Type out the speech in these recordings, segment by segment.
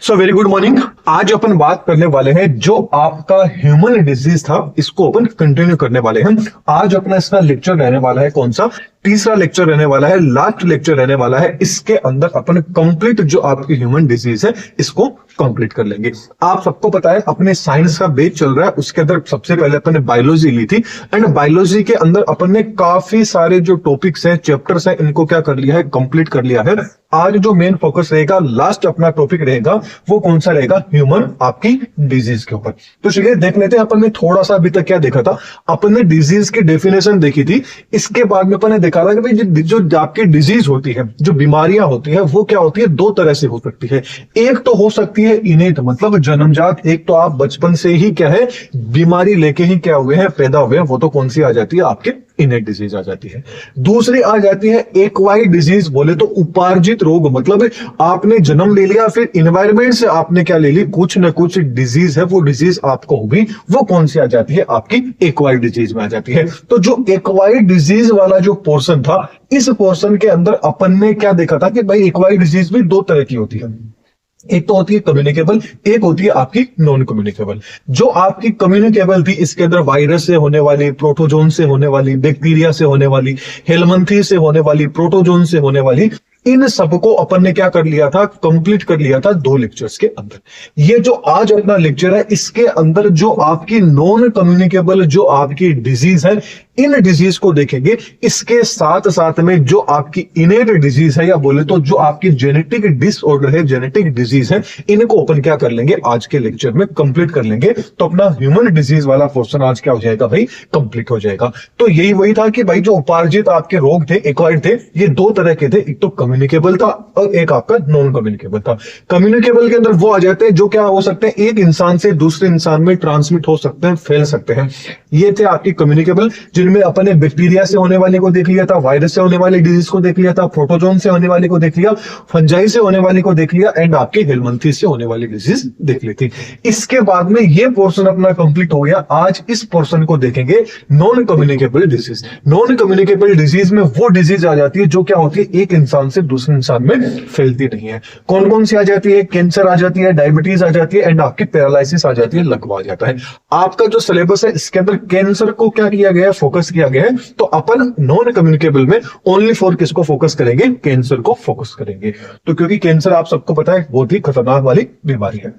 So very good morning. आज अपन बात करने वाले हैं जो आपका ह्यूमन डिजीज था, इसको अपन कंटिन्यू करने वाले हैं। आज अपना इसका लेक्चर रहने वाला है कौन सा, तीसरा लेक्चर रहने वाला है, लास्ट लेक्चर रहने वाला है। इसके अंदर अपन कंप्लीट जो आपकी ह्यूमन डिजीज है इसको कंप्लीट कर लेंगे। आप सबको पता है अपने साइंस का बेस चल रहा है, उसके अंदर सबसे पहले अपन ने बायोलॉजी ली थी एंड बायोलॉजी के अंदर अपन ने काफी सारे जो टॉपिक्स हैं, चैप्टर्स हैं, इनको क्या कर लिया है, कंप्लीट कर लिया है। आज जो मेन फोकस रहेगा, लास्ट अपना टॉपिक रहेगा, वो कौन सा रहेगा, ह्यूमन आपकी डिजीज के ऊपर। तो चलिए देख लेते हैं। अपन ने थोड़ा सा अभी तक क्या देखा था, अपन ने डिजीज की डेफिनेशन देखी थी। इसके बाद में अपन ने देखा था कि भाई जो आपकी डिजीज होती है, जो बीमारियां होती है, वो क्या होती है, दो तरह से हो सकती है। एक तो हो सकती है इनेट, मतलब जन्मजात। एक तो आप बचपन से ही क्या है, बीमारी लेके ही क्या हुए हैं, पैदा हुए हैं, वो तो कौन सी आ जाती है, आपके इनेट डिजीज आ जाती है। दूसरी आ जाती है एक्वायर्ड डिजीज, बोले तो उपार्जित रोग, मतलब आपने जन्म ले लिया, फिर इन्वायरमेंट से आपने क्या ले ली, कुछ ना कुछ डिजीज है, वो डिजीज आपको होगी, वो कौन सी आ जाती है, आपकी एक्वायर्ड डिजीज में आ जाती है। तो जो एक्वायर्ड डिजीज वाला जो पोर्शन था, इस पोर्शन के अंदर अपन ने क्या देखा था कि भाई एक्वायर्ड डिजीज भी दो तरह की होती है। एक तो होती है कम्युनिकेबल, एक होती है आपकी नॉन कम्युनिकेबल। जो आपकी कम्युनिकेबल थी, इसके अंदर वायरस से होने वाली, प्रोटोजोन से होने वाली, बैक्टीरिया से होने वाली, हेलमंथी से होने वाली, प्रोटोजोन से होने वाली, इन सबको अपन ने क्या कर लिया था, कंप्लीट कर लिया था दो लेक्चर्स के अंदर। ये जो आज अपना लेक्चर है, इसके अंदर जो आपकी नॉन कम्युनिकेबल जो आपकी डिजीज है, इन डिजीज को देखेंगे। इसके साथ साथ में जो आपकी इनेट डिजीज है, या बोले तो जो आपकी जेनेटिक डिसऑर्डर है, जेनेटिक डिजीज है, इनको अपन क्या कर लेंगे, आज के लेक्चर में कंप्लीट कर लेंगे। तो अपना ह्यूमन डिजीज वाला पोर्शन आज क्या हो जाएगा भाई, कंप्लीट हो जाएगा। तो यही वही था कि भाई जो उपार्जित आपके रोग थे, एक्वायर्ड थे, ये दो तरह के थे। एक तो कम्युनिकेबल था और एक आपका नॉन कम्युनिकेबल था। कम्युनिकेबल के अंदर वो आ जाते हैं जो क्या हो सकते हैं, एक इंसान से दूसरे इंसान में ट्रांसमिट हो सकते हैं, फैल सकते हैं। ये थे आपकी कम्युनिकेबल, जिनमें अपन ने बैक्टीरिया से होने वाले को देख लिया था, वायरस से होने वाली डिजीज को देख लिया था, प्रोटोजोन से होने वाली को देख लिया, फंजाई से होने वाली को देख लिया, एंड आपके हेलमंथी से होने वाली डिजीज देख ली थी। इसके बाद में ये पोर्शन अपना कंप्लीट हो गया। आज इस पोर्शन को देखेंगे, non communicable disease. Non communicable disease में वो डिजीज आ जाती है जो क्या होती है, एक इंसान से दूसरे इंसान में फैलती नहीं है। कौन कौन सी आ जाती है, कैंसर आ जाती है, डायबिटीज आ जाती है, एंड आपकी पैरालिसिस आ जाती है, लकवा आ जाता है। आपका जो सिलेबस है, इसके अंदर कैंसर को क्या किया गया है, फोकस किया गया है। तो अपन नॉन कम्युनिकेबल में ओनली फॉर किसको फोकस करेंगे, कैंसर को फोकस करेंगे। तो क्योंकि कैंसर आप सबको पता है बहुत ही खतरनाक वाली बीमारी है।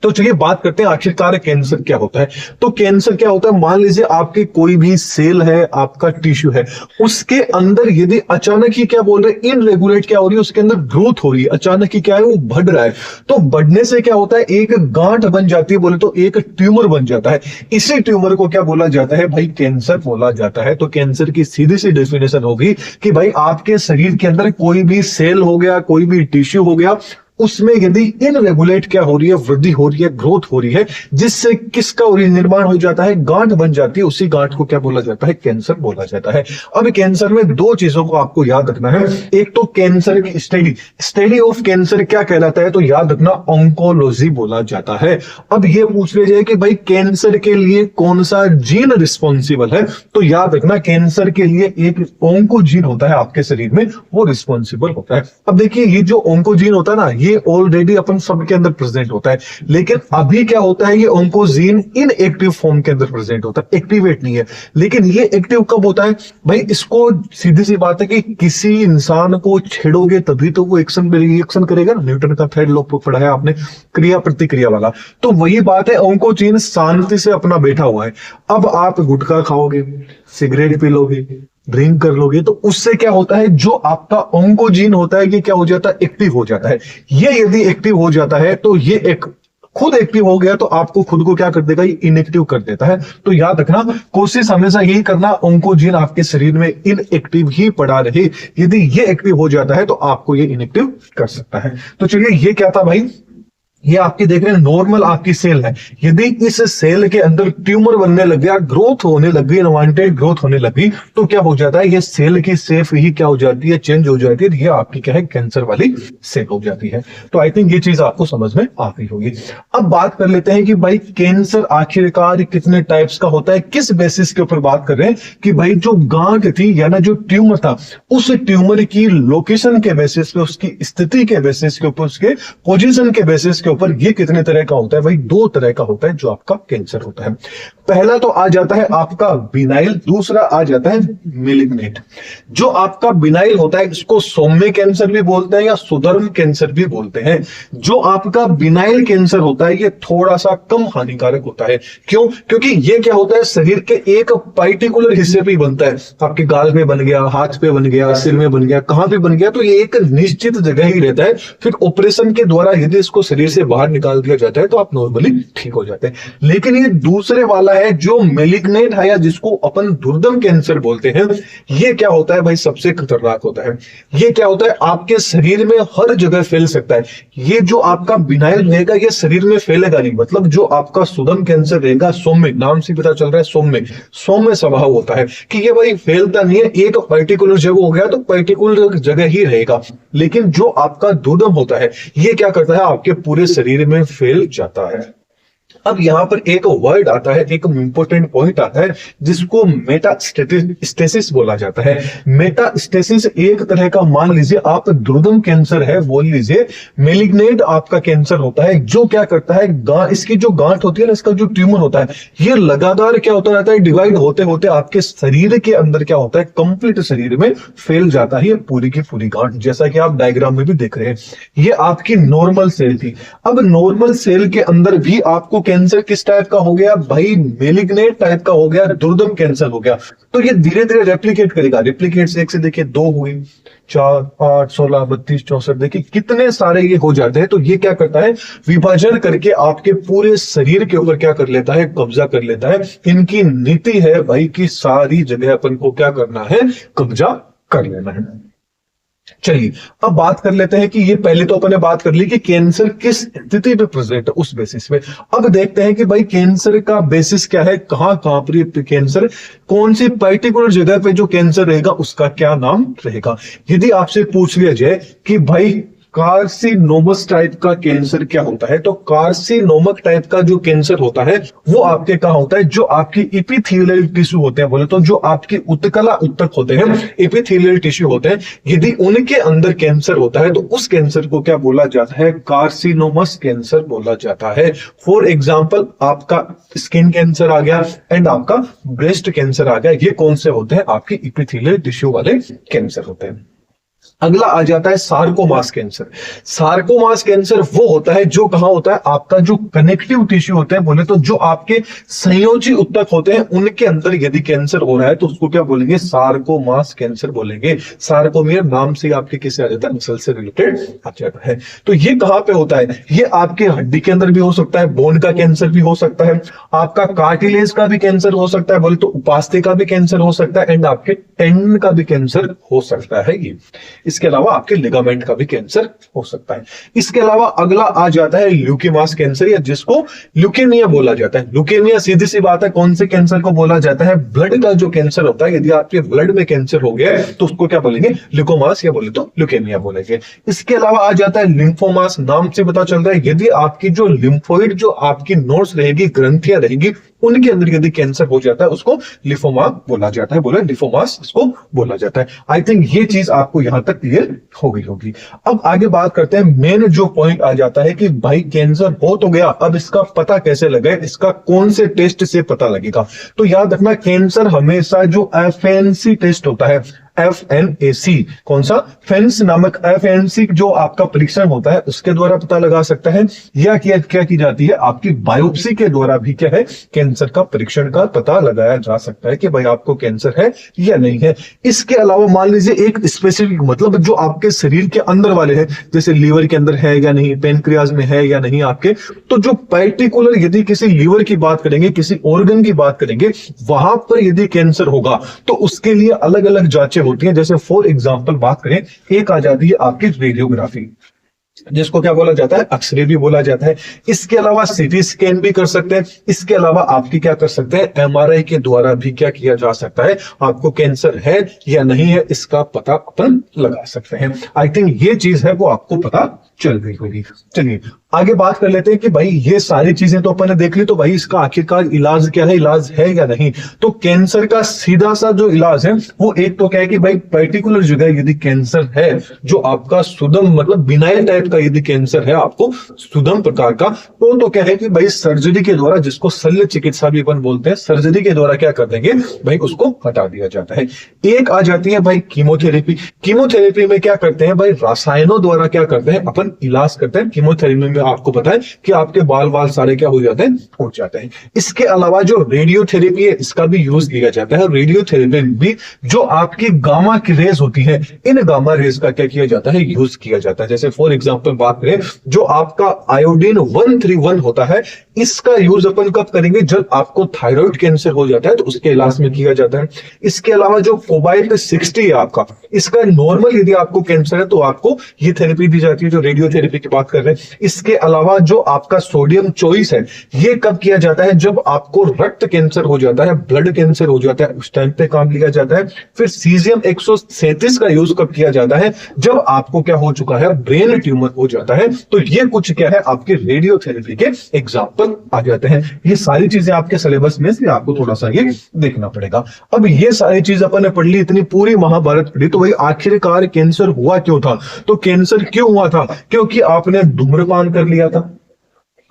तो चलिए बात करते हैं आखिरकार कैंसर क्या होता है। तो कैंसर क्या होता है, मान लीजिए आपके कोई भी सेल है, आपका टिश्यू है, उसके अंदर यदि अचानक ही क्या बोल रहे हैं, इनरेगुलेट क्या हो रही है, उसके अंदर ग्रोथ हो रही है, अचानक ही क्या है, वो बढ़ रहा है। तो बढ़ने से क्या होता है, एक गांठ बन जाती है, बोले तो एक ट्यूमर बन जाता है। इसी ट्यूमर को क्या बोला जाता है भाई, कैंसर बोला जाता है। तो कैंसर की सीधी सी डेफिनेशन होगी कि भाई आपके शरीर के अंदर कोई भी सेल हो गया, कोई भी टिश्यू हो गया, उसमें यदि इनरेगुलेट क्या हो रही है, वृद्धि हो रही है, ग्रोथ हो रही है, जिससे किसका निर्माण हो जाता है, गांठ बन जाती है। उसी गांठ को क्या बोला जाता है, कैंसर बोला जाता है। अब कैंसर में दो चीजों को आपको याद रखना है। एक तो कैंसर की स्टडी ऑफ कैंसर क्या कहलाता है, तो याद रखना ऑन्कोलॉजी बोला जाता है। अब ये पूछ लिया जाए कि भाई कैंसर के लिए कौन सा जीन रिस्पॉन्सिबल है, तो याद रखना कैंसर के लिए एक ऑन्कोजीन होता है आपके शरीर में, वो रिस्पॉन्सिबल होता है। अब देखिए ये जो ऑन्कोजीन होता है ना, ये ऑलरेडी अपन सबके अंदर प्रेजेंट होता है, लेकिन अभी क्या होता है, ये ऑन्कोजीन इनएक्टिव फॉर्म के अंदर प्रेजेंट होता है, एक्टिवेट नहीं है। लेकिन ये एक्टिव कब होता है भाई, इसको सीधी सी बात है कि किसी इंसान को छेड़ोगे तभी तो वो एक्शन में रिएक्शन करेगा ना। न्यूटन का थर्ड लॉ पढ़ा है आपने, क्रिया प्रतिक्रिया वाला। तो वही बात है, ऑन्कोजीन शांति से अपना बैठा हुआ है। अब आप गुटखा खाओगे, सिगरेट पी लोगे, ड्रिंक कर लोगे, तो उससे क्या होता है, जो आपका ऑन्कोजीन होता है ये क्या हो जाता है, एक्टिव हो जाता है। ये यदि एक्टिव हो जाता है तो ये एक खुद एक्टिव हो गया तो आपको खुद को क्या कर देगा, ये इनएक्टिव कर देता है। तो याद रखना, कोशिश हमेशा यही करना, ऑन्कोजीन आपके शरीर में इनएक्टिव ही पड़ा रहे। यदि ये एक्टिव हो जाता है तो आपको ये इनएक्टिव कर सकता है। तो चलिए ये क्या था भाई, ये आपकी देख रहे हैं नॉर्मल आपकी सेल है। यदि इस सेल के अंदर ट्यूमर बनने लग गया, ग्रोथ होने लग गई, अनवांटेड ग्रोथ होने लगी, तो क्या हो जाता है, ये सेल की शेप ही क्या हो जाती है, चेंज हो जाती है। ये आपकी क्या है, कैंसर वाली सेल हो जाती है। तो आई थिंक ये चीज आपको समझ में आ गई होगी। अब बात कर लेते हैं कि भाई कैंसर आखिरकार कितने टाइप्स का होता है, किस बेसिस के ऊपर बात कर रहे हैं कि भाई जो गांठ थी या ना जो ट्यूमर था, उस ट्यूमर की लोकेशन के बेसिस पे, उसकी स्थिति के बेसिस के ऊपर, उसके पोजीशन के बेसिस के ऊपर, ये कितने तरह का होता है भाई? 2 तरह का होता है जो आपका कैंसर होता है। पहला तो आ जाता है आपका बिनाइल, दूसरा आ जाता है मेलिग्नेंट। जो आपका बिनाइल होता है इसको सौम्य कैंसर भी बोलते हैं या सुधर्म कैंसर भी बोलते हैं। जो आपका बिनाइल कैंसर होता है ये थोड़ा सा कम हानिकारक होता है। क्यों? क्योंकि ये क्या होता है, शरीर के एक पर्टिकुलर हिस्से पे ही बनता है। आपके गाल में बन गया, हाथ पे बन गया, सिर में बन गया, कहां पे बन गया, तो ये एक निश्चित जगह ही रहता है। फिर ऑपरेशन के द्वारा यदि इसको शरीर से बाहर निकाल दिया जाता है तो आप नॉर्मली ठीक हो जाते हैं। लेकिन ये दूसरे वाला है जो मेलिग्नेंट है या जिसको अपन दुर्दम कैंसर बोलते हैं, ये क्या होता है भाई? सबसे खतरनाक होता है। ये क्या होता है, आपके शरीर में हर जगह फैल सकता है। ये जो आपका बिनाइल रहेगा ये शरीर में फैलेगा नहीं, मतलब जो आपका सुदम कैंसर रहेगा, सौम्य, नाम से पता चल रहा है सौम्य, सौम्य स्वभाव होता है कि ये भाई फैलता नहीं है। एक पर्टिकुलर जगह हो गया तो पर्टिकुलर जगह ही रहेगा। लेकिन जो आपका दुर्दम होता है ये क्या करता है, आपके पूरे शरीर में फैल जाता है। अब यहां पर एक वर्ड आता है, एक इंपॉर्टेंट पॉइंट आता है जिसको मेटास्टेसिस बोला जाता है। मेटास्टेसिस एक तरह का, मान लीजिए आप दुर्दम कैंसर है बोल लीजिए, मेलिग्नेंट आपका कैंसर होता है, जो क्या करता है, इसकी जो गांठ होती है ना, इसका जो ट्यूमर होता है, ये लगातार क्या होता रहता है, डिवाइड होते होते आपके शरीर के अंदर क्या होता है, कंप्लीट शरीर में फैल जाता है ये पूरी की पूरी गांठ। जैसा कि आप डायग्राम में भी देख रहे हैं, ये आपकी नॉर्मल सेल थी। अब नॉर्मल सेल के अंदर भी आपको कैंसर किस टाइप का हो गया भाई? मेलिग्नेंट टाइप का हो गया, दुर्दम कैंसर हो गया। तो ये धीरे धीरे रेप्लिकेट करेगा। रेप्लिकेट से एक से देखिए 2 हुई, 4, 8, 16, 32, 64, देखिए कितने सारे ये हो जाते हैं। तो ये क्या करता है, विभाजन करके आपके पूरे शरीर के ऊपर क्या कर लेता है, कब्जा कर लेता है। इनकी नीति है भाई कि सारी जगह अपन को क्या करना है, कब्जा कर लेना है। चलिए अब बात कर लेते हैं कि ये पहले तो अपन ने बात कर ली कि कैंसर किस स्थिति पे प्रेजेंट है, उस बेसिस पे। अब देखते हैं कि भाई कैंसर का बेसिस क्या है, कहां कहां पर कैंसर, कौन सी पर्टिकुलर जगह पे जो कैंसर रहेगा उसका क्या नाम रहेगा। यदि आपसे पूछ लिया जाए कि भाई कार्सिनोमस टाइप का कैंसर क्या होता है, तो कार्सिनोमक टाइप का जो कैंसर होता है वो आपके कहा होता है, जो आपकी एपिथेलियल टिश्यू होते हैं, बोले तो जो आपकी उत्तकला उत्तक होते हैं, एपिथेलियल टिश्यू होते हैं, यदि उनके अंदर कैंसर होता है तो उस कैंसर को क्या बोला जाता है, कार्सिनोमस कैंसर बोला जाता है। फॉर एग्जाम्पल आपका स्किन कैंसर आ गया एंड आपका ब्रेस्ट कैंसर आ गया, ये कौन से होते हैं, आपकी एपिथेलियल टिश्यू वाले कैंसर होते हैं। अगला आ जाता है सार्कोमास कैंसर। सार्कोमास कैंसर वो होता है जो कहां होता है, आपका जो कनेक्टिव टिश्यू होते हैं, बोले तो जो आपके संयोजी उत्तक होते हैं उनके अंदर यदि कैंसर हो रहा है तो उसको क्या बोलेंगे, सार्कोमास कैंसर बोलेंगे। सार्कोमियर नाम से आपके किसे आ जाता है, मसल से रिलेटेड आ जाता है। तो ये कहां पे होता है, ये आपके हड्डी के अंदर भी हो सकता है, बोन का कैंसर भी हो सकता है, आपका कार्टिलेज का भी कैंसर हो सकता है, बोले तो उपास्थि का भी कैंसर हो सकता है, एंड आपके टेंडन का भी कैंसर हो सकता है ये। इसके अलावा आपके लिगामेंट का भी कैंसर हो सकता है। इसके अलावा अगला आ जाता है ल्यूकेमास कैंसर, या जिसको ल्यूकेमिया बोला जाता है। ल्यूकेमिया सीधी सी बात है कौन से कैंसर को बोला जाता है, ब्लड का जो कैंसर होता है। यदि आपके ब्लड में कैंसर हो गया तो उसको क्या बोलेंगे, ल्यूकोमास, या बोले तो ल्यूकेमिया बोलेंगे। इसके अलावा आ जाता है लिम्फोमास, नाम से पता चल रहा है यदि आपकी जो लिम्फोइड, जो आपकी नोड्स रहेगी, ग्रंथियां रहेगी, उनके अंदर यदि कैंसर हो जाता है उसको लिफोमा बोला जाता है, बोले लिफोमास इसको बोला जाता है। आई थिंक ये चीज आपको यहां तक क्लियर हो गई होगी। अब आगे बात करते हैं, मेन जो पॉइंट आ जाता है कि भाई कैंसर हो तो गया, अब इसका पता कैसे लगे, इसका कौन से टेस्ट से पता लगेगा। तो याद रखना, कैंसर हमेशा जो FNC टेस्ट होता है, FNAC, कौन सा, फेंस नामक FNC जो आपका परीक्षण होता है उसके द्वारा पता लगा सकता है, या क्या की जाती है, आपकी बायोप्सी के द्वारा भी क्या है, कैंसर का परीक्षण का पता लगाया जा सकता है कि भाई आपको कैंसर है या नहीं है। इसके अलावा मान लीजिए एक स्पेसिफिक, मतलब जो आपके शरीर के अंदर वाले हैं, जैसे लीवर के अंदर है या नहीं, पेनक्रियाज में है या नहीं आपके, तो जो पर्टिकुलर यदि किसी लीवर की बात करेंगे, किसी ऑर्गन की बात करेंगे, वहां पर यदि कैंसर होगा तो उसके लिए अलग अलग जांचें होती है। जैसे फॉर एग्जांपल बात करें, एक आ जाती है आपकी रेडियोग्राफी, जिसको क्या बोला जाता है, एक्सरे भी बोला जाता है। इसके अलावा सीटी स्कैन भी कर सकते हैं। इसके अलावा आपकी क्या कर सकते हैं, MRI के द्वारा भी क्या किया जा सकता है, आपको कैंसर है या नहीं है इसका पता अपन लगा सकते हैं। आई थिंक ये चीज है वो आपको पता चल रही होगी। चलिए आगे बात कर लेते हैं कि भाई ये सारी चीजें तो अपन ने देख ली, तो भाई इसका आखिरकार इलाज क्या है, इलाज है या नहीं। तो कैंसर का सीधा सा जो इलाज है वो एक तो क्या है कि भाई पर्टिकुलर जगह यदि कैंसर है जो आपका सुदम मतलब बिनाइन टाइप का यदि कैंसर है आपको सुदम प्रकार का, तो क्या है कि भाई सर्जरी के द्वारा, जिसको शल्य चिकित्सा भी अपन बोलते हैं, सर्जरी के द्वारा क्या कर देंगे भाई उसको हटा दिया जाता है। एक आ जाती है भाई कीमोथेरेपी। कीमोथेरेपी में क्या करते हैं भाई, रसायनों द्वारा क्या करते हैं अपन इलाज करते हैं। कीमोथेरेपी में आपको पता है कि आपके बाल सारे क्या हो जाते हैं, उठ जाते हैं। इसके अलावा जो रेडियोथेरेपी है इसका भी यूज किया जाता है। रेडियोथेरेपी भी जो आपकी गामा की रेज होती है, इन गामा रेज का क्या किया जाता है, यूज किया जाता है। जैसे फॉर एग्जांपल बात करें, जो आपका आयोडीन 131 होता है, इसका यूज अपन कब करेंगे, जब आपको थायराइड कैंसर हो जाता है तो उसके इलाज में किया जाता है। इसके अलावा जो कोबाल्ट 60 है आपका, इसका नॉर्मल यदि आपको कैंसर है तो आपको ये थेरेपी दी जाती है जो रेडियोथेरेपी की बात कर रहे हैं। इसके अलावा जो आपका सोडियम चॉइस है, ये कब किया जाता है, जब आपको रक्त कैंसर हो जाता है, ब्लड कैंसर हो जाता है, उस टाइम पे काम लिया जाता है। फिर सीजियम 137 का यूज कब किया जाता है, जब आपको क्या हो चुका है, ब्रेन ट्यूमर हो जाता है। तो ये कुछ क्या है आपके रेडियोथेरेपी के एग्जाम्पल आ जाते हैं। ये सारी चीजें आपके सिलेबस में से आपको थोड़ा सा ये देखना पड़ेगा। अब ये सारी चीज अपन ने पढ़ ली, इतनी पूरी महाभारत पढ़ी, तो भाई आखिरकार कैंसर हुआ क्यों था। तो कैंसर क्यों हुआ था, क्योंकि आपने धूम्रपान कर लिया था,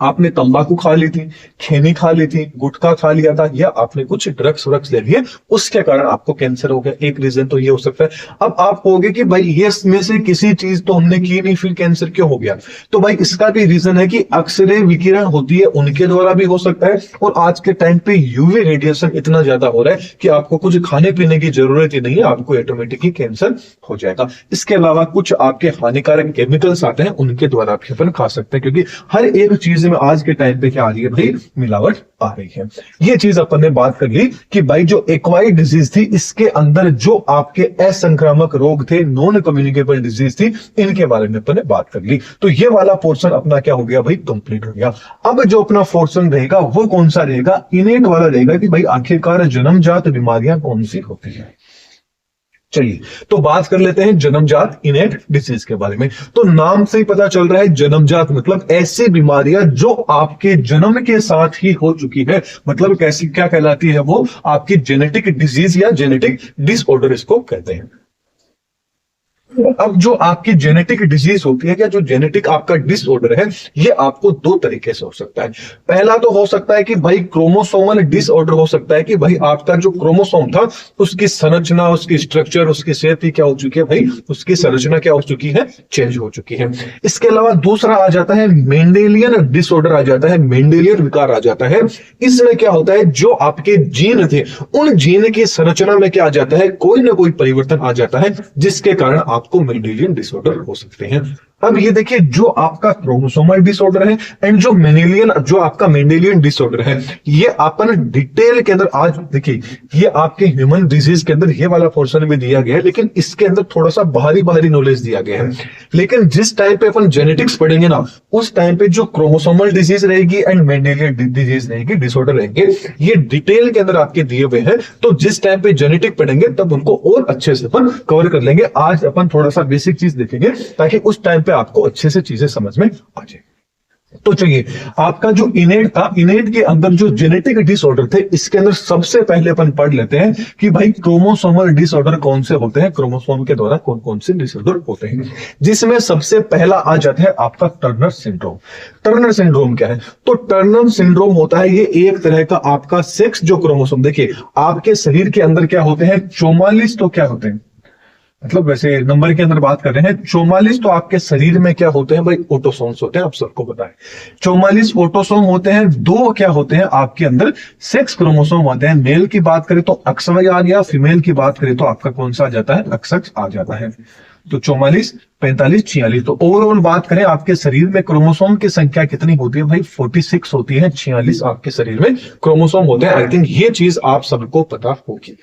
आपने तंबाकू खा ली थी, खैनी खा ली थी, गुटखा खा लिया था, या आपने कुछ ड्रग्स व्रग्स ले लिए, उसके कारण आपको कैंसर हो गया। एक रीजन तो ये हो सकता है। अब आप कहोगे कि भाई ये में से किसी चीज तो हमने की नहीं, फिर कैंसर क्यों हो गया। तो भाई इसका भी रीजन है कि अक्सरे विकिरण होती है, उनके द्वारा भी हो सकता है। और आज के टाइम पे यूवी रेडिएशन इतना ज्यादा हो रहा है कि आपको कुछ खाने पीने की जरूरत ही नहीं है, आपको ऑटोमेटिकली कैंसर हो जाएगा। इसके अलावा कुछ आपके हानिकारक केमिकल्स आते हैं, उनके द्वारा भी अपन खा सकते हैं, क्योंकि हर एक चीज में आज के टाइम पे क्या आ रही है भाई, मिलावट आ रही है। ये चीज अपन ने बात कर ली कि भाई जो एक्वायर्ड डिजीज थी, इसके अंदर जो आपके असंक्रामक रोग थे, नॉन कम्युनिकेबल डिजीज थी, इनके बारे में अपन ने बात कर ली। तो ये वाला पोर्शन अपना क्या हो गया भाई, कंप्लीट हो गया। अब जो अपना पोर्शन रहेगा वो कौन सा रहेगा, इनेट वाला रहेगा कि भाई आखिरकार जन्मजात बीमारियां कौन सी होती है। चलिए तो बात कर लेते हैं जन्मजात इनेट डिसीज के बारे में। तो नाम से ही पता चल रहा है, जन्मजात मतलब ऐसी बीमारियां जो आपके जन्म के साथ ही हो चुकी है, मतलब कैसी क्या कहलाती है वो, आपकी जेनेटिक डिजीज या जेनेटिक डिसऑर्डर इसको कहते हैं। अब जो आपकी जेनेटिक डिजीज होती है, या जो जेनेटिक आपका डिसऑर्डर है, ये आपको दो तरीके से हो सकता है। पहला तो हो सकता है कि भाई क्रोमोसोमल डिसऑर्डर हो सकता है कि भाई आपका जो क्रोमोसोम था उसकी संरचना, उसकी स्ट्रक्चर, उसकी शेप ही क्या हो चुकी है भाई, उसकी संरचना क्या हो चुकी है, चेंज हो चुकी है। इसके अलावा दूसरा आ जाता है मेंडेलियन डिसऑर्डर आ जाता है, मेंडेलियन विकार आ जाता है। इसमें क्या होता है, जो आपके जीन थे, उन जीन की संरचना में क्या आ जाता है, कोई ना कोई परिवर्तन आ जाता है, जिसके कारण आपको मेंडेलियन डिसऑर्डर हो सकते हैं। अब ये देखिए, जो आपका क्रोमोसोमल डिसऑर्डर है एंड जो आपका मेंडेलियन डिसऑर्डर है, ये अपन डिटेल के अंदर आज देखिए, ये आपके ह्यूमन डिजीज के अंदर ये वाला पोर्शन भी दिया गया है, लेकिन इसके अंदर थोड़ा सा बाहरी नॉलेज दिया गया है। लेकिन जिस टाइम पे अपन जेनेटिक्स पढ़ेंगे ना, उस टाइम पे जो क्रोमोसोमल डिजीज रहेगी एंड मेंडेलियन डिजीज रहेगी, डिसऑर्डर रहेंगे, ये डिटेल के अंदर आपके दिए हुए हैं। तो जिस टाइम पे जेनेटिक पढ़ेंगे तब उनको और अच्छे से अपन कवर कर लेंगे। आज अपन थोड़ा सा बेसिक चीज देखेंगे ताकि उस टाइम पे आपको अच्छे से चीजें समझ में आ जाए। तो चलिए, आपका जो इनेट था, इनेट के अंदर जो जेनेटिक डिसऑर्डर थे, इसके अंदर सबसे पहले अपन पढ़ लेते हैं कि भाई क्रोमोसोमल डिसऑर्डर कौन से होते हैं, क्रोमोसोम के द्वारा कौन कौन से डिसऑर्डर होते हैं। जिसमें सबसे पहला आ जाता है आपका टर्नर सिंड्रोम। टर्नर सिंड्रोम क्या है, तो टर्नर सिंड्रोम होता है, ये एक तरह का आपका सेक्स जो क्रोमोसोम, देखिए आपके शरीर के अंदर क्या होते हैं, 44 तो क्या होते हैं, मतलब वैसे नंबर के अंदर बात कर रहे हैं, 44 तो आपके शरीर में क्या होते हैं भाई, ऑटोसोम्स होते हैं। आप सबको पता है 44 ऑटोसोम होते हैं। दो क्या होते हैं आपके अंदर, सेक्स क्रोमोसोम होते हैं। मेल की बात करें तो XY, या फीमेल की बात करें तो आपका कौन सा आ जाता है, XX आ जाता है। तो 44, 45, 46। तो ओवरऑल बात करें आपके शरीर में क्रोमोसोम की संख्या कितनी होती है भाई, 46 होती है। 46 आपके शरीर में क्रोमोसोम होते हैं। आई थिंक ये चीज आप सबको पता होगी।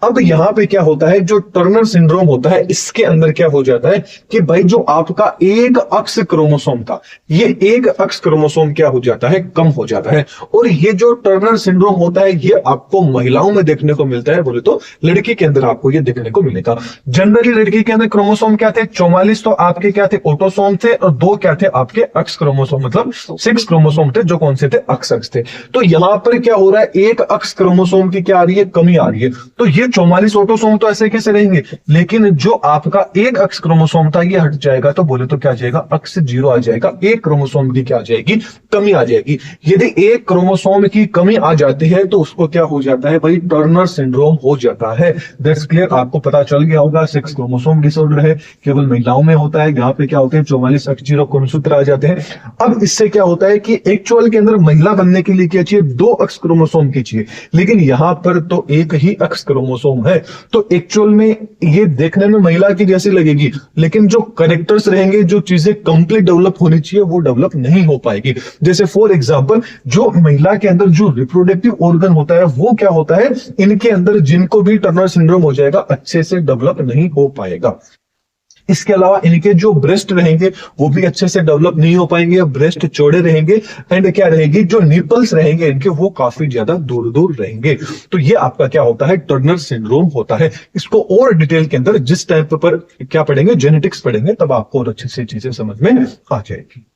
अब यहाँ पे क्या होता है, जो टर्नर सिंड्रोम होता है इसके अंदर क्या हो जाता है कि भाई जो आपका एक अक्ष क्रोमोसोम था, ये एक अक्ष क्रोमोसोम क्या हो जाता है, कम हो जाता है। और ये जो टर्नर सिंड्रोम होता है ये आपको महिलाओं में देखने को मिलता है, बोले तो लड़की के अंदर आपको ये देखने को मिलेगा। जनरली लड़की के अंदर क्रोमोसोम क्या थे, 44 तो आपके क्या थे, ऑटोसोम थे, और 2 क्या थे आपके अक्ष क्रोमोसोम, मतलब 6 क्रोमोसोम थे जो कौन से थे, अक्ष अक्ष थे। तो यहां पर क्या हो रहा है, एक अक्ष क्रोमोसोम की क्या आ रही है, कमी आ रही है। तो ये 44 ऑटोसोम तो ऐसे कैसे रहेंगे, लेकिन जो आपका एक अक्ष क्रोमोसोम था ये हट जाएगा, तो बोले तो क्या आ जाएगा, अक्ष 0 आ जाएगा, एक क्रोमोसोम की क्या आ जाएगी, कमी आ जाएगी। यदि एक क्रोमोसोम की कमी आ जाती है तो उसको क्या हो जाता है भाई, टर्नर सिंड्रोम हो जाता है। दैट्स क्लियर, आपको पता चल गया होगा। 6 क्रोमोसोम डिसऑर्डर है, केवल महिलाओं में होता है। यहाँ पे क्या होते हैं, 44 अक्ष 0 गुणसूत्र आ जाते हैं। अब इससे क्या होता है कि एक्चुअल के अंदर महिला बनने के लिए क्या चाहिए, 2 अक्ष क्रोमोसोम की चाहिए, लेकिन यहां पर तो एक ही अक्ष क्रोमोसोम है। तो एक्चुअल में ये देखने में महिला की जैसी लगेगी, लेकिन जो करेक्टर्स रहेंगे, जो चीजें कंप्लीट डेवलप होनी चाहिए वो डेवलप नहीं हो पाएगी। जैसे फॉर एग्जांपल, जो महिला के अंदर जो रिप्रोडक्टिव ऑर्गन होता है वो क्या होता है, इनके अंदर जिनको भी टर्नर सिंड्रोम हो जाएगा, अच्छे से डेवलप नहीं हो पाएगा। इसके अलावा इनके जो ब्रेस्ट रहेंगे वो भी अच्छे से डेवलप नहीं हो पाएंगे, ब्रेस्ट चौड़े रहेंगे, एंड क्या रहेगी, जो निपल्स रहेंगे इनके वो काफी ज्यादा दूर दूर रहेंगे। तो ये आपका क्या होता है, टर्नर सिंड्रोम होता है। इसको और डिटेल के अंदर जिस टाइप पर क्या पढ़ेंगे, जेनेटिक्स पढ़ेंगे, तब आपको और अच्छे से चीजें समझ में आ जाएगी।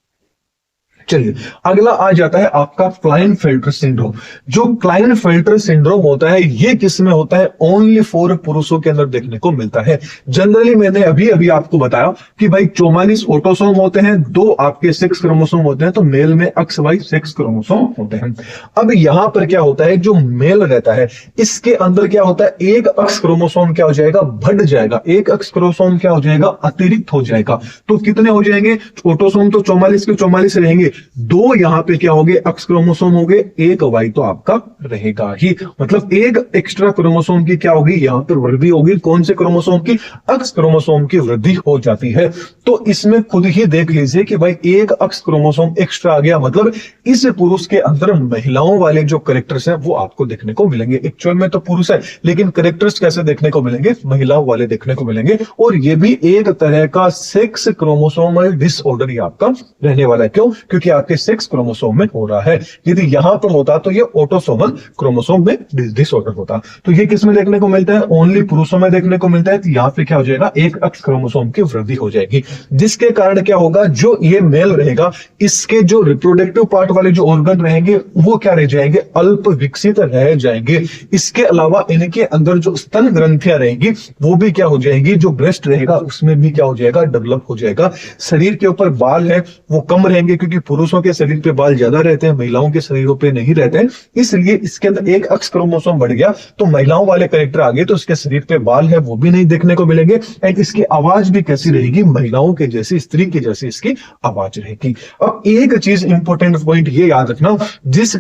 चलिए अगला आ जाता है आपका क्लाइनफेल्टर सिंड्रोम। जो क्लाइनफेल्टर सिंड्रोम होता है ये किस में होता है, ओनली फॉर पुरुषों के अंदर देखने को मिलता है। जनरली मैंने अभी अभी आपको बताया कि भाई 44 ऑटोसोम होते हैं, 2 आपके 6 क्रोमोसोम होते हैं, तो मेल में अक्ष वाई 6 क्रोमोसोम होते हैं। अब यहां पर क्या होता है, जो मेल रहता है इसके अंदर क्या होता है, एक अक्ष क्रोमोसोम क्या हो जाएगा, बढ़ जाएगा, एक अक्ष क्रोमोसोम क्या हो जाएगा, अतिरिक्त हो जाएगा। तो कितने हो जाएंगे, ऑटोसोम तो 44 के 44 रहेंगे, 2 यहां पे क्या होंगे, अक्ष क्रोमोसोम होंगे, एक वाई तो आपका रहेगा ही, मतलब एक एक्स्ट्रा क्रोमोसोम की क्या होगी, यहां पर वृद्धि होगी। कौन से क्रोमोसोम की, अक्ष क्रोमोसोम की वृद्धि हो जाती है। तो इसमें खुद ही देख लीजिए कि भाई एक अक्ष क्रोमोसोम एक्स्ट्रा आ गया, मतलब इस पुरुष के अंदर महिलाओं वाले जो कैरेक्टर्स हैं वो आपको देखने को मिलेंगे। एक्चुअल में तो पुरुष है, लेकिन कैरेक्टर्स कैसे देखने को मिलेंगे, महिलाओं वाले देखने को मिलेंगे। और ये भी एक तरह का सेक्स क्रोमोसोमल डिसऑर्डर ही आपका रहने वाला है। क्यों, क्योंकि आपके 6 क्रोमोसोम में हो रहा है। यदि यहां पर होता तो ये ऑटोसोमल क्रोमोसोम में डिसऑर्डर होता। तो ये किस में देखने को मिलता है, ओनली पुरुषों में देखने को मिलता है। तो यहां पे क्या हो जाएगा, एक अक्ष क्रोमोसोम की वृद्धि हो जाएगी, जिसके कारण क्या होगा, जो ये मेल रहेगा इसके जो रिप्रोडक्टिव पार्ट वाले जो ऑर्गन रहेंगे वो क्या रह जाएंगे, अल्प विकसित रह जाएंगे। इसके अलावा इनके अंदर जो स्तन ग्रंथियां रहेंगी वो भी क्या हो जाएगी, जो ब्रेस्ट रहेगा उसमें भी क्या हो जाएगा, डेवलप हो जाएगा। शरीर के ऊपर बाल है वो कम रहेंगे, क्योंकि पुरुषों के शरीर पे बाल ज्यादा रहते हैं, महिलाओं के शरीरों पे नहीं रहते हैं। इसलिए इसके अंदर एक अक्ष क्रोमोसोम बढ़ गया तो महिलाओं वाले कैरेक्टर आ गए, तो इसके शरीर पे बाल है वो भी नहीं देखने को मिलेंगे। एंड इसकी आवाज भी कैसी रहेगी, महिलाओं के जैसी, स्त्री की जैसी इसकी आवाज रहेगी। अब एक चीज इंपॉर्टेंट पॉइंट ये याद रखना, जिस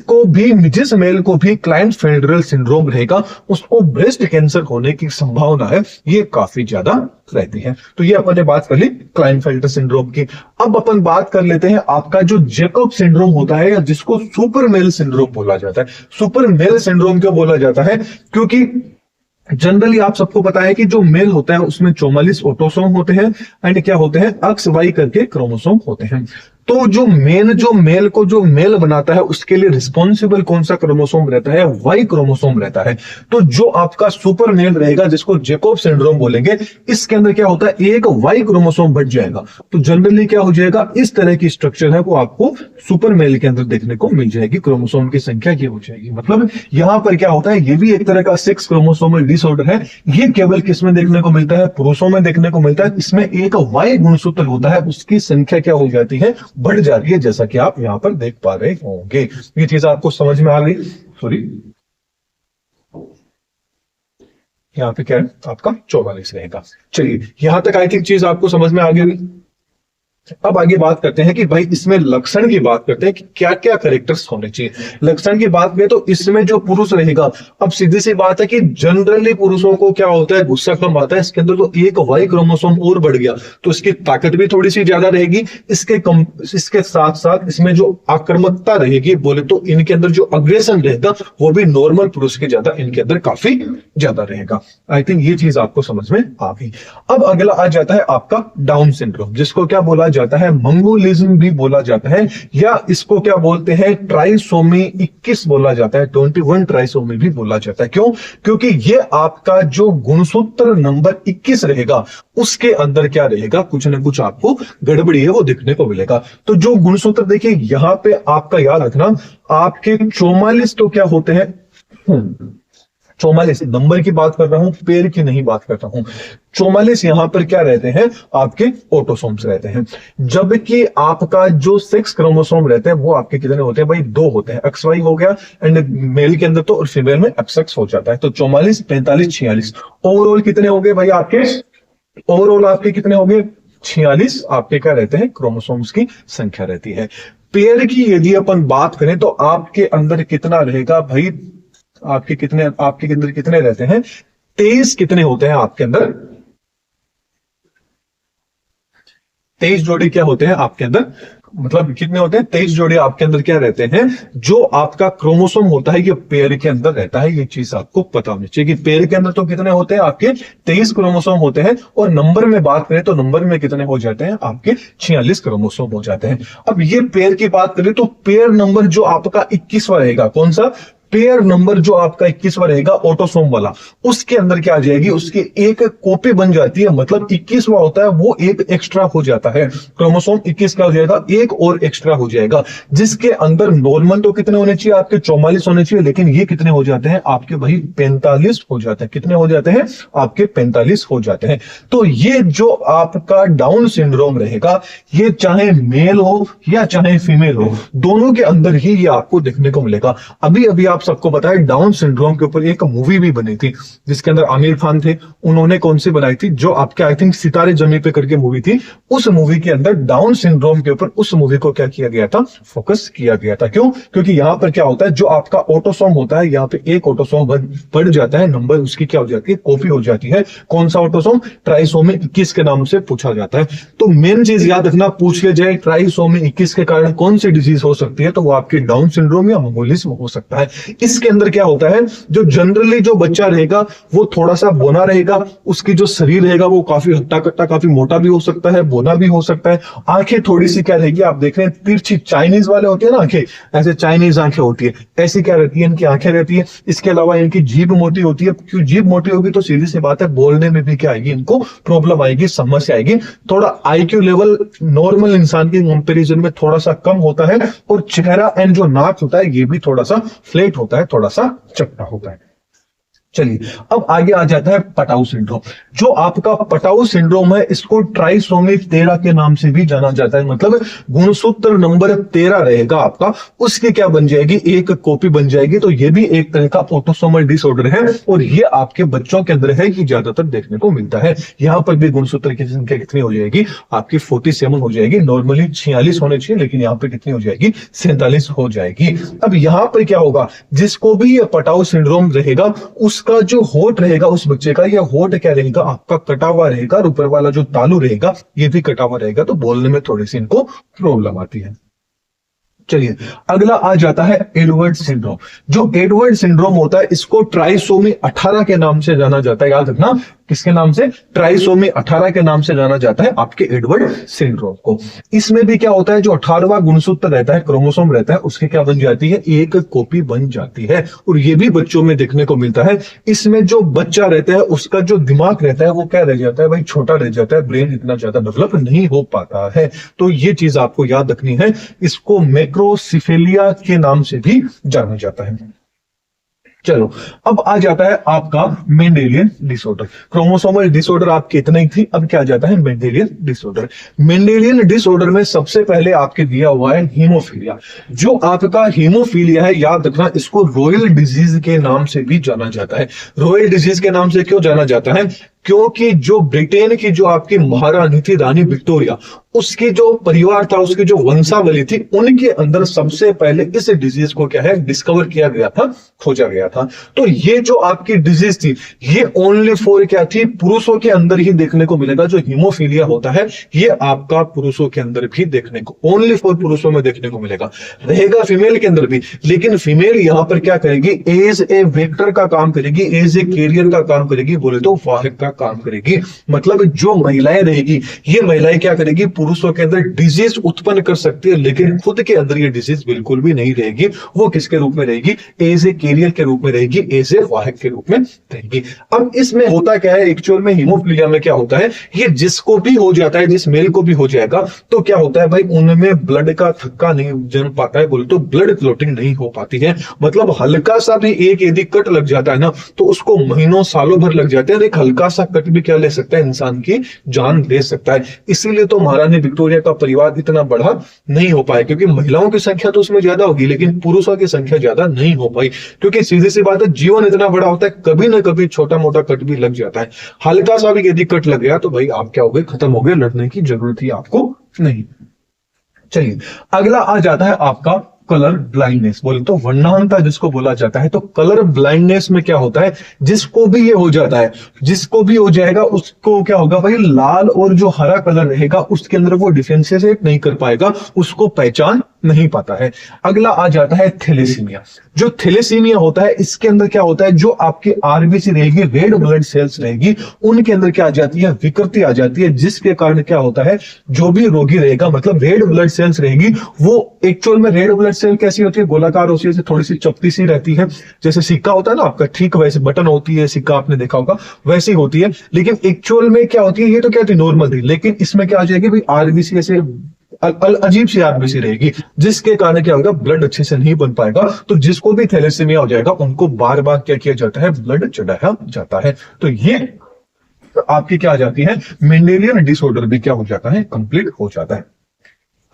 मेल को भी क्लाइनफेल्टर सिंड्रोम रहेगा उसको ब्रेस्ट कैंसर होने की संभावना है, ये काफी ज्यादा रहती है। तो ये अपन ने बात कर ली क्लाइनफेल्टर सिंड्रोम की। अब अपन बात कर लेते हैं आपका जो जैकब सिंड्रोम होता है, या जिसको सुपर मेल सिंड्रोम बोला जाता है। सुपर मेल सिंड्रोम क्यों बोला जाता है, क्योंकि जनरली आप सबको पता है कि जो मेल होता है उसमें 44 ऑटोसोम होते हैं, एंड क्या होते हैं, अक्ष वाई करके क्रोमोसोम होते हैं। तो जो मेल को जो मेल बनाता है उसके लिए रिस्पॉन्सिबल कौन सा क्रोमोसोम रहता है, वाई क्रोमोसोम रहता है। तो जो आपका सुपर मेल रहेगा जिसको जैकब सिंड्रोम बोलेंगे, इसके अंदर क्या होता है, एक वाई क्रोमोसोम बढ़ जाएगा। तो जनरली क्या हो जाएगा, इस तरह की स्ट्रक्चर है वो आपको सुपर मेल के अंदर देखने को मिल जाएगी। क्रोमोसोम की संख्या ये हो जाएगी। मतलब यहां पर क्या होता है, ये भी एक तरह का 6 क्रोमोसोमल डिसऑर्डर है। ये केवल किसमें देखने को मिलता है, पुरुषों में देखने को मिलता है। इसमें एक वाई गुणसूत्र होता है, उसकी संख्या क्या हो जाती है, बढ़ जाती है, जैसा कि आप यहां पर देख पा रहे होंगे। ये चीज आपको समझ में आ गई। सॉरी, यहां पे क्या है आपका 44 रहेगा। चलिए यहां तक आई थिंक चीज आपको समझ में आ गई। अब आगे बात करते हैं कि भाई इसमें लक्षण की बात करते हैं कि क्या क्या कैरेक्टर्स होने चाहिए। लक्षण की बात में तो इसमें जो पुरुष रहेगा, अब सीधी सी बात है कि जनरली पुरुषों को क्या होता है, गुस्सा कम आता है। इसके अंदर तो एक वाई क्रोमोसोम और बढ़ गया तो इसकी ताकत भी थोड़ी सी ज्यादा रहेगी। इसके साथ साथ इसमें जो आक्रामकता रहेगी, बोले तो इनके अंदर जो अग्रेशन रहेगा वो भी नॉर्मल पुरुष के ज्यादा इनके अंदर काफी ज्यादा रहेगा। आई थिंक ये चीज आपको समझ में आ गई। अब अगला आ जाता है आपका डाउन सिंड्रोम, जिसको क्या बोला जाता है, मंगोलिज्म भी बोला जाता है, या इसको क्या बोलते हैं, ट्राइसोमी 21 बोला जाता है, 21 ट्राइसोमी भी बोला जाता है। क्यों? क्योंकि ये आपका जो गुणसूत्र नंबर 21 रहेगा उसके अंदर क्या रहेगा, कुछ ना कुछ आपको गड़बड़ी है वो देखने को मिलेगा। तो जो गुणसूत्र देखिए यहां पे आपका याद रखना, आपके 44 तो क्या होते हैं, 44 नंबर की बात कर रहा हूं, पेड़ की नहीं बात कर रहा हूं। 44 यहां पर क्या रहते हैं, आपके ऑटोसोम्स रहते हैं। जबकि आपका जो 6 क्रोमोसोम रहते हैं वो आपके कितने होते हैं भाई, 2 होते हैं। XY हो गया एंड मेल के अंदर तो, और फीमेल में XX हो जाता है। तो 44, 45, 46 ओवरऑल कितने हो गए भाई आपके, ओवरऑल आपके कितने हो गए, 46 आपके क्या रहते हैं, क्रोमोसोम्स की संख्या रहती है। पेयर की यदि अपन बात करें तो आपके अंदर कितना रहेगा भाई, आपके अंदर कितने रहते हैं, 23 कितने होते हैं आपके अंदर, 23 जोड़े क्या होते हैं आपके अंदर, मतलब कितने होते हैं, 23 जोड़े आपके अंदर क्या रहते हैं, जो आपका क्रोमोसोम होता है ये पेयर के अंदर रहता है। ये चीज आपको पता होनी चाहिए कि पेयर के अंदर तो कितने होते हैं आपके, 23 क्रोमोसोम होते हैं, और नंबर में बात करें तो नंबर में कितने हो जाते हैं आपके, 46 क्रोमोसोम हो जाते हैं। अब ये पेयर की बात करें तो पेयर नंबर जो आपका 21वां रहेगा, कौन सा, पेयर नंबर जो आपका 21वां रहेगा ऑटोसोम वाला, उसके अंदर क्या आ जाएगी, उसकी एक कॉपी बन जाती है। मतलब 21वां होता है वो एक एक्स्ट्रा हो जाता है, क्रोमोसोम 21 का हो जाएगा, एक और एक्स्ट्रा हो जाएगा, जिसके अंदर नॉर्मल तो कितने होने चाहिए आपके, 44 होने चाहिए, लेकिन ये कितने हो जाते हैं आपके भाई, 45 हो जाते हैं। कितने हो जाते हैं आपके, 45 हो जाते हैं। तो ये जो आपका डाउन सिंड्रोम रहेगा, ये चाहे मेल हो या चाहे फीमेल हो, दोनों के अंदर ही ये आपको देखने को मिलेगा। अभी अभी आप सबको पता है डाउन सिंड्रोम के ऊपर एक मूवी भी बनी थी, जिसके अंदर आमिर खान थे। उन्होंने कौन सी बनाई थी, जो आपके आई थिंक सितारे जमी पे करके मूवी थी। उस मूवी के अंदर डाउन सिंड्रोम के ऊपर उस मूवी को क्या किया गया था, फोकस किया गया था। क्यों? क्योंकि यहां पर क्या होता है, जो आपका ऑटोसोम होता है, यहाँ पे एक ऑटोसोम बढ़ जाता है, नंबर उसकी क्या हो जाती है, कॉपी हो जाती है। कौन सा ऑटोसोम, ट्राइसोमी 21 के नाम से पूछा जाता है। तो मेन चीज याद रखना, पूछ लिया जाए ट्राइसोमी 21 के कारण कौन सी डिजीज हो सकती है, तो वो आपकी डाउन सिंड्रोम या मंगोलिज्म हो सकता है। इसके अंदर क्या होता है, जो जनरली जो बच्चा रहेगा वो थोड़ा सा बोना रहेगा, उसकी जो शरीर रहेगा वो काफी हट्टा कट्टा, काफी मोटा भी हो सकता है, बोना भी हो सकता है। आंखें थोड़ी सी क्या रहेगी, आप देख रहे हैं तिरछी, चाइनीज वाले होते हैं ना आंखें, ऐसे चाइनीज आंखें होती है, ऐसी क्या रहती है, इनकी आंखें रहती है। इसके अलावा इनकी जीभ मोटी होती है। क्यों जीभ मोटी होगी, तो सीधी सी बात है बोलने में भी क्या आएगी, इनको प्रॉब्लम आएगी, समस्या आएगी। थोड़ा IQ लेवल नॉर्मल इंसान के कंपेरिजन में थोड़ा सा कम होता है, और चेहरा एंड जो नाक होता है ये भी थोड़ा सा फ्लैट होता है, थोड़ा सा चपटा होता है। चलिए अब आगे आ जाता है पटाऊ सिंड्रोम। जो आपका पटाऊ सिंड्रोम है, इसको ट्राइसोमी 13 के नाम से भी जाना जाता है। मतलब गुणसूत्र नंबर 13 रहेगा आपका, उसकी क्या बन जाएगी, एक कॉपी बन जाएगी। तो ये भी एक तरह का ऑटोसोमल डिसऑर्डर है, और ये आपके बच्चों के अंदर है, ये ज्यादातर देखने को मिलता है। यहां पर भी गुणसूत्र की संख्या कितनी हो जाएगी आपकी, 47 हो जाएगी। नॉर्मली 46 होने चाहिए, लेकिन यहाँ पे कितनी हो जाएगी, 47 हो जाएगी। अब यहां पर क्या होगा, जिसको भी ये पटाऊ सिंड्रोम रहेगा, उसका जो होठ रहेगा उस बच्चे का, यह होठ क्या रहेगा आपका, कटा हुआ रहेगा, और ऊपर वाला जो तालू रहेगा ये भी कटा हुआ रहेगा। तो बोलने में थोड़ी सी इनको प्रॉब्लम आती है। चलिए अगला आ जाता है एडवर्ड सिंड्रोम। जो एडवर्ड सिंड्रोम होता है, इसको ट्राइसोमी 18 के नाम से जाना जाता है। याद रखना, किसके नाम से, ट्राइसोमी 18 के नाम से जाना जाता है आपके एडवर्ड सिंड्रोम को। इसमें भी क्या होता है, जो 18वां गुणसूत्र रहता है, क्रोमोसोम रहता है, उसकी क्या बन जाती है, एक कॉपी बन जाती है। और ये भी बच्चों में देखने को मिलता है। इसमें जो बच्चा रहता है उसका जो दिमाग रहता है वो क्या रह जाता है भाई, छोटा रह जाता है, ब्रेन इतना ज्यादा डेवलप नहीं हो पाता है। तो ये चीज आपको याद रखनी है। इसको मैक्रोसिफेलिया के नाम से भी जाना जाता है। चलो अब आ जाता है आपका मेंडेलियन डिसऑर्डर। क्रोमोसोमल डिसऑर्डर आपके इतना ही थी, अब क्या आ जाता है मेंडेलियन डिसऑर्डर। मेंडेलियन डिसऑर्डर में सबसे पहले आपके दिया हुआ है हीमोफीलिया। जो आपका हीमोफीलिया है, याद रखना, इसको रॉयल डिजीज के नाम से भी जाना जाता है। रॉयल डिजीज के नाम से क्यों जाना जाता है, क्योंकि जो ब्रिटेन की जो आपकी महारानी थी रानी विक्टोरिया, उसके जो परिवार था, उसकी जो वंशावली थी, उनके अंदर सबसे पहले इस डिजीज को क्या है डिस्कवर किया गया था, खोजा गया था। तो ये जो आपकी डिजीज थी, ये ओनली फॉर क्या थी, पुरुषों के अंदर ही देखने को मिलेगा। जो हीमोफीलिया होता है ये आपका पुरुषों के अंदर भी देखने को, ओनली फॉर पुरुषों में देखने को मिलेगा, रहेगा फीमेल के अंदर भी। लेकिन फीमेल यहां पर क्या करेगी, एज ए वेक्टर का काम करेगी, एज ए कैरियर का काम करेगी, बोले तो वाहक का काम करेगी। मतलब जो महिलाएं रहेगी, ये महिलाएं क्या करेगी, पुरुषों के अंदर डिजीज उत्पन्न कर सकती है, लेकिन खुद के अंदर ये डिजीज बिल्कुल भी नहीं रहेगी। वो किसके रूप में रहेगी, एज ए कैरियर के रूप में रहेगी, एज ए वाहक के रूप में रहेगी। अब इसमें होता क्या है, एक्चुअल में हीमोफीलिया में क्या होता है, ये जिसको भी हो जाता है, जिस मेल को भी हो जाएगा, तो क्या होता है भाई, उनमें ब्लड का थक्का नहीं जम पाता है, बोले तो ब्लड क्लॉटिंग नहीं हो पाती है। मतलब हल्का सा भी एक यदि कट लग जाता है ना, तो उसको महीनों सालों भर लग जाते हैं। एक हल्का सा कट भी क्या ले सकता है, इंसान की जान ले सकता है। इसीलिए तो महारानी विक्टोरिया का परिवार इतना बड़ा नहीं हो पाया, क्योंकि महिलाओं की संख्या तो उसमें ज्यादा होगी, लेकिन पुरुषों की संख्या ज्यादा नहीं हो पाई। क्योंकि सीधी सी बात है, जीवन इतना बड़ा होता है, कभी ना कभी छोटा मोटा कट भी लग जाता है। हल्का सा भी यदि कट लग गया तो भाई आप क्या हो गए, खत्म हो गए, लड़ने की जरूरत ही आपको नहीं। चलिए अगला आ जाता है आपका कलर ब्लाइंडनेस, बोले तो वर्णांधता जिसको बोला जाता है। तो कलर ब्लाइंडनेस में क्या होता है, जिसको भी ये हो जाता है, जिसको भी हो जाएगा, उसको क्या होगा भाई, लाल और जो हरा कलर रहेगा उसके अंदर वो डिफरेंशिएट नहीं कर पाएगा, उसको पहचान नहीं पाता है। अगला आ जाता है थैलेसीमिया। जो थैलेसीमिया होता है, इसके अंदर क्या होता है, जो आपकी आरबीसी रहेगी, रेड ब्लड सेल्स रहेगी, उनके अंदर क्या आ जाती है, विकृति आ जाती है, जिसके कारण क्या होता है, जो भी रोगी रहेगा, मतलब रेड ब्लड सेल्स रहेगी, वो एक्चुअल में रेड ब्लड सेल कैसी होती है, गोलाकार होती है, थोड़ी सी चपटी सी रहती है, जैसे सिक्का होता है ना आपका, ठीक वैसे बटन होती है सिक्का, आपने देखा होगा वैसी होती है। लेकिन एक्चुअल में क्या होती है, ये तो क्या थी, नॉर्मल थी, लेकिन इसमें क्या आ जाएगी भाई, आरबीसी ऐसे अजीब सी आरबीसी रहेगी, जिसके कारण क्या होगा, ब्लड अच्छे से नहीं बन पाएगा। तो जिसको भी थैलेसीमिया हो जाएगा, उनको बार बार क्या किया जाता है, ब्लड चढ़ाया जाता है। तो ये आपकी क्या आ जाती है, मेंडेलियन डिसऑर्डर भी क्या हो जाता है, कंप्लीट हो जाता है।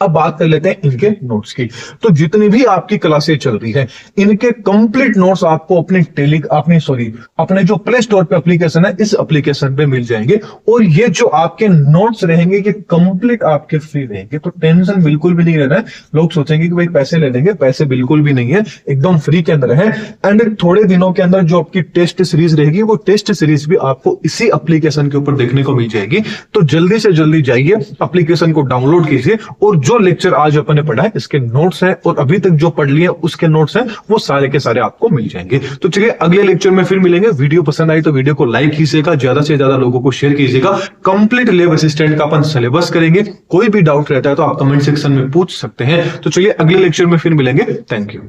अब बात कर लेते हैं इनके नोट्स की। तो जितनी भी आपकी क्लासेस चल रही है, इनके कंप्लीट नोट्स आपको अपने जो प्ले स्टोर पे एप्लीकेशन है, इस एप्लीकेशन पे मिल जाएंगे। और ये जो आपके नोट्स रहेंगे, ये कंप्लीट आपके फ्री रहेंगे, तो टेंशन बिल्कुल भी नहीं रहना है। लोग सोचेंगे कि भाई पैसे ले लेंगे, पैसे बिल्कुल भी नहीं है, एकदम फ्री के अंदर है। एंड थोड़े दिनों के अंदर जो आपकी टेस्ट सीरीज रहेगी, वो टेस्ट सीरीज भी आपको इसी एप्लीकेशन के ऊपर देखने को मिल जाएगी। तो जल्दी से जल्दी जाइए, एप्लीकेशन को डाउनलोड कीजिए, और जो लेक्चर आज अपन ने पढ़ा है, इसके नोट्स हैं, और अभी तक जो पढ़ लिए उसके नोट्स हैं, वो सारे के सारे आपको मिल जाएंगे। तो चलिए अगले लेक्चर में फिर मिलेंगे। वीडियो पसंद आई तो वीडियो को लाइक कीजिएगा, ज्यादा से ज्यादा लोगों को शेयर कीजिएगा। कंप्लीट लैब असिस्टेंट का अपन सिलेबस करेंगे, कोई भी डाउट रहता है तो आप कमेंट सेक्शन में पूछ सकते हैं। तो चलिए अगले लेक्चर में फिर मिलेंगे। Thank you.